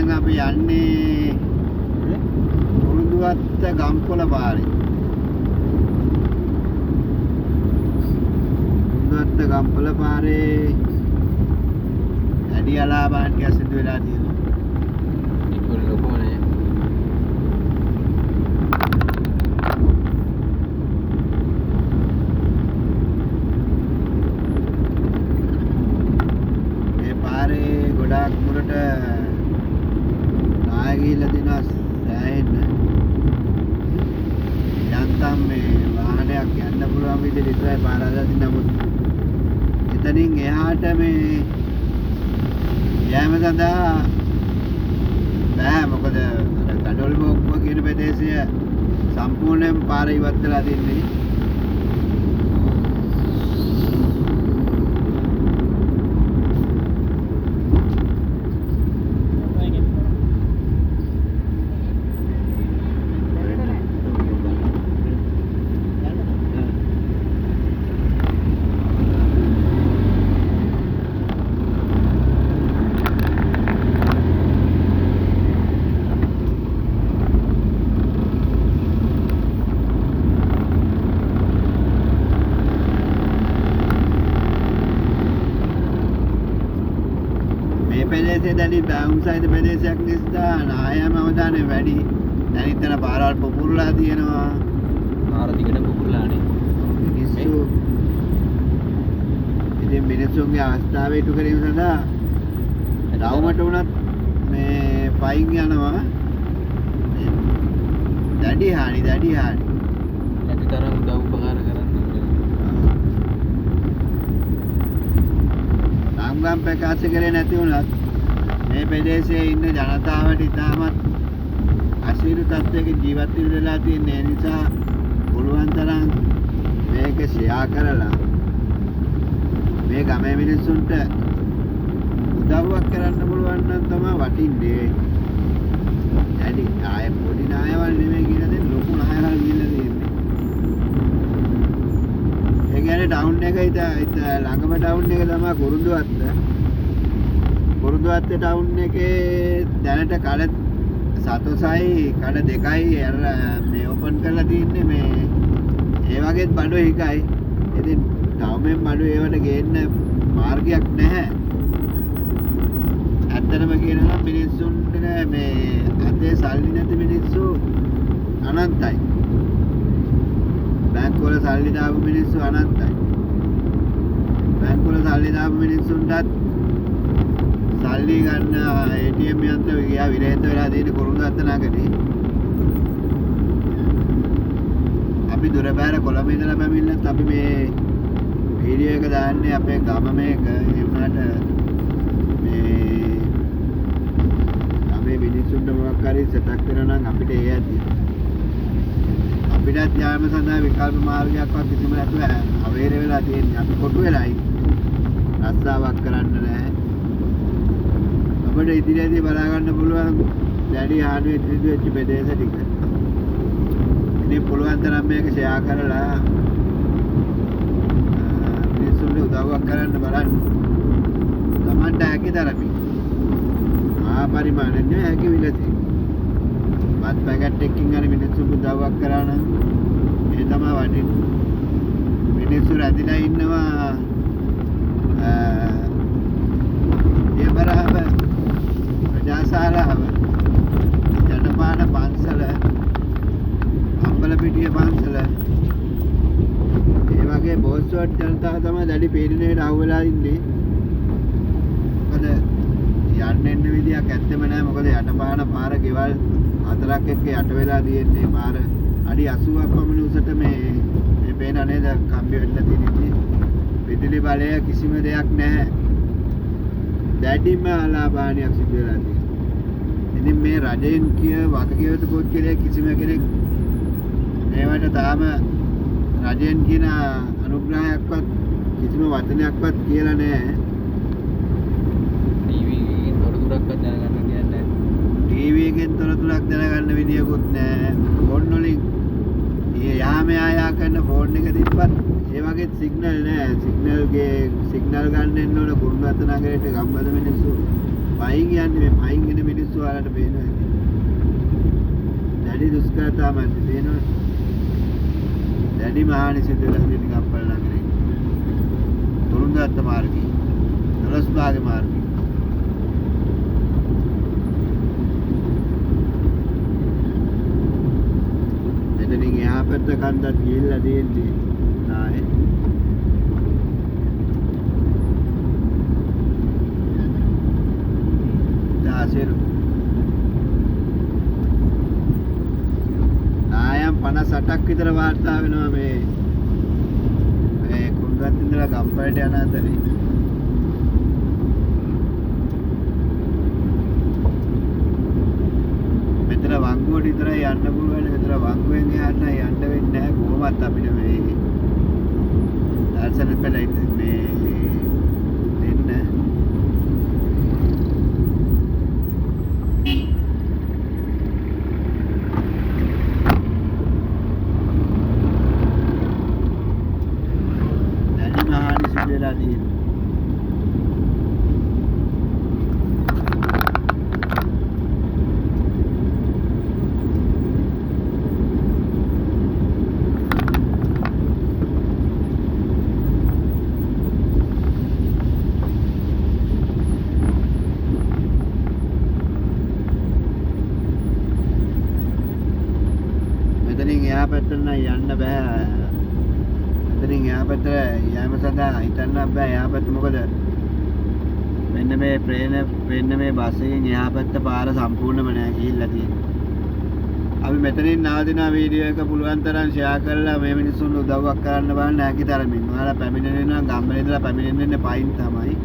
දැන් අපි යන්නේ කුරුඳුවත්ත ගම්පොළ පාරේ. කුරුඳුවත්ත ගම්පොළ පාරේ ඇඩි අලාභාන් ටික සිදු වෙලා තියෙනවා. ඒක ලොකුම නේ. මේ පාරේ ගොඩාක් දුරට ආයෙ ගිහිල්ලා දිනවා සෑහෙන්න. යන්තම් මේ වාහනයක් යන්න පුළුවන් විදිහට විතරයි පාර හදලා තියෙන්නේ. නමුත් එතනින් එහාට මේ යෑම සඳහා බෑ. මොකද ගඩොල් බෝක්කුව කියන ප්‍රදේශය සම්පූර්ණයෙන් පාර ඉවත් වෙලා තින්නේ. ප්‍රදේශයේ දැඩි බැවුම්සහිත ප්‍රදේශයක් නිසා නායම අවධානය වැඩි. දැන් ඉතන පාරවල් පුපුරලා තියෙනවා. පාර දිගට පුපුරලානේ. මිනිස්සු ඉතින් මිනිස්සුන්ගේ අවස්ථාව ඉටු කිරීම සඳහා රවුමට උනත් මේ ෆයින් යනවා. දැඩි හානි. ඇතිතරම් උදව් උපකාර කරන්න. සංගම් ප්‍රකාශ කරේ නැති වුණත් මේ ප්‍රදේශයේ ඉන්න ජනතාවට ඉතාමත් අසීරු තත්ත්වයක ජීවත් වෙලා තියෙන නිසා පුළුවන් තරම් මේක ෂෙයා කරලා මේ ගමේ මිනිස්සුන්ට උදව්වක් කරන්න පුළුවන් නම් තමයි වටින්නේ. ඇයි ආයෙ පොඩි නායවල් නෙමෙයි කියලා දැන් ලොකු නායවල් ගිහිල්ලා තියෙන්නේ. ඒ කියන්නේ ටවුන් එක ළඟම ටවුන් එක තමයි කුරුඳුවත්ත. කුරුඳුවත්ත ටවුන් එකේ දැනට කඩ සතොසයි කඩ දෙකයි මේ ඕපන් කරලා තියෙන්නේ. මේ ඒ වගේත් බඩු එකයි. ඉතින් තවමෙන් බඩු ඒවට ගේන්න මාර්ගයක් නැහැ. ඇත්තටම කියනවා මිනිස්සුන්ට මේ අතේ සල්ලි නැති මිනිස්සු අනන්තයි. බැංකුවල සල්ලි දාපු මිනිස්සු අනන්තයි. බැංකුවල සල්ලි දාපු මිනිස්සුන්ටත් සල්ලි ගන්න ATM යන්ත්‍ර ගියා විරහිත වෙලා තියෙන කුරුඳුවත්ත නගරේ. අපි දුර බැහැර කොළඹ ඉඳලා පැමිණිලත් අපි මේ වීඩියෝ එක දාන්නේ අපේ ගම මේක. ඒ වුණාට මේ අපේ මිනිස්සුන්ට මොකක් හරි සෙටක් කරනවා නම් අපිට ඒ ඇති. අපිටත් යාම සඳහා විකල්ප මාර්ගයක්වත් කිසිම නැතුව අවේර වෙලා තියෙන්නේ. අපි කොටු වෙලායි. රස්සාවක් කරන්න නැහැ. අපිට ඉදිරියේදී බලා ගන්න පුළුවන් දැඩි හානි වෙච්ච ප්‍රදේශ ටික. ඉතින් පුළුවන් තරම් මේක ෂෙයා කරලා මිනිස්සුන්ට උදව්වක් කරන්න බලන්න. Tamanට හැකි තරමින්. පරිමාණයෙන් හැකි විලසි. බත් පැකට් එකකින් හරි මිනිස්සුන්ට උදව්වක් කරා නම් ඒ තමයි වටින්නේ. මිනිස්සු රැඳිලා ඉන්නවා එබරහව ප්‍රජාශාලාව ජනපාන පන්සල අම්බලපිටිය පන්සල ඒ වගේ බෝස්ට් ජනතාව තමයි දැඩි පීඩනයට අහු වෙලා ඉන්නේ. මොකද යන්න එන්න විදියක් ඇත්තෙම නැහැ. මොකද යටපාන පාර ගෙවල් 4ක් එක්ක යට වෙලා තියෙන්නේ. පාර අඩි 80ක් පමණ උසට මේ පේන නේද කම්බි වෙලා තියෙන්නේ. විදුලි බලය කිසිම දෙයක් නැහැ. දැඩිම අලාභානියක් සිදු වෙලා තියෙනවා. ඉතින් මේ රජයෙන් වගකීමට පොච්චලේ කිසිම කෙනෙක් මේවට තාම රජයෙන් කියන අනුග්‍රහයක්වත් කිසිම වචනයක්වත් කියලා නැහැ. ටීවී එකෙන් තොරතුරක් දැනගන්න විදියකුත් නැහැ. ෆෝන් වලින් යාම යායා කරන ෆෝන් එක තිබ්බත් ඒ වගේ සිග්නල් නැහැ. සිග්නල් ගන්න එන්න ඕන කුරුණුවත්ත නගරයට ගම්බද මිනිස්සු. පයින් යන්නේ මේ පයින් එන මිනිස්සු ඔයාලට පේනවා ඇති. දැඩි දුෂ්කරතා මැද පේනවා. දැඩි මහානි සිද්ධ වෙලා තියෙන කම්පල නගරේ. තුරුන්දත්ත මාර්ගයේ. දොළොස්බාගේ මාර්ගයේ. එතනින් එහා පැත්ත කන්දත් ගිහිල්ලා තියෙන්නේ නායේ. දාසෙරු. නායම් 58ක් විතර වාර්තා වෙනවා මේ කුණුගත් ඉඳලා ගම්පලට යන අතරේ. මෙතන වංගුවට විතරයි යන්න පුළුවන්. මෙතන වංගුවෙන් එහාට යන්න වෙන්නේ නැහැ කොහොමත් අපිට මේ දර්ශන පෙළයි මේ දෙන්න. දැඩි මහානි සිද්ධ වෙලා තියෙනවා. මෙතනින් එහා පැත්තට නම් යන්න බෑ. මෙතනින් එහා පැත්තට යෑම සඳහා හිතන්න බෑ. එහා පැත්ත මොකද මෙන්න මේ මේ බස් එකෙන් එහා පැත්ත පාර සම්පූර්ණම නෑ ගිහිල්ලා තියෙන්නේ. අපි මෙතනින් නවතින වීඩියෝ එක පුළුවන් තරම් ෂෙයා කරලා මේ මිනිස්සුන්ට උදව්වක් කරන්න බලන්න හැකි තරමින්. ඔයාලා පැමිණෙන්නේ නම් ගම්බලේ ඉඳලා පැමිණෙන්නේ පයින් තමයි.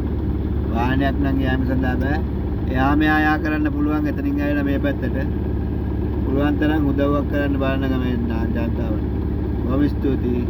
වාහනයක් නම් යෑම සඳහා බෑ. එහා මෙහා යා කරන්න පුළුවන්. එතනින් ඇවිල්ලා මේ පැත්තට පුළුවන් තරම් උදව්වක් කරන්න බලන්න ගමේ ජනතාවට. බොහොම ස්තුතියි.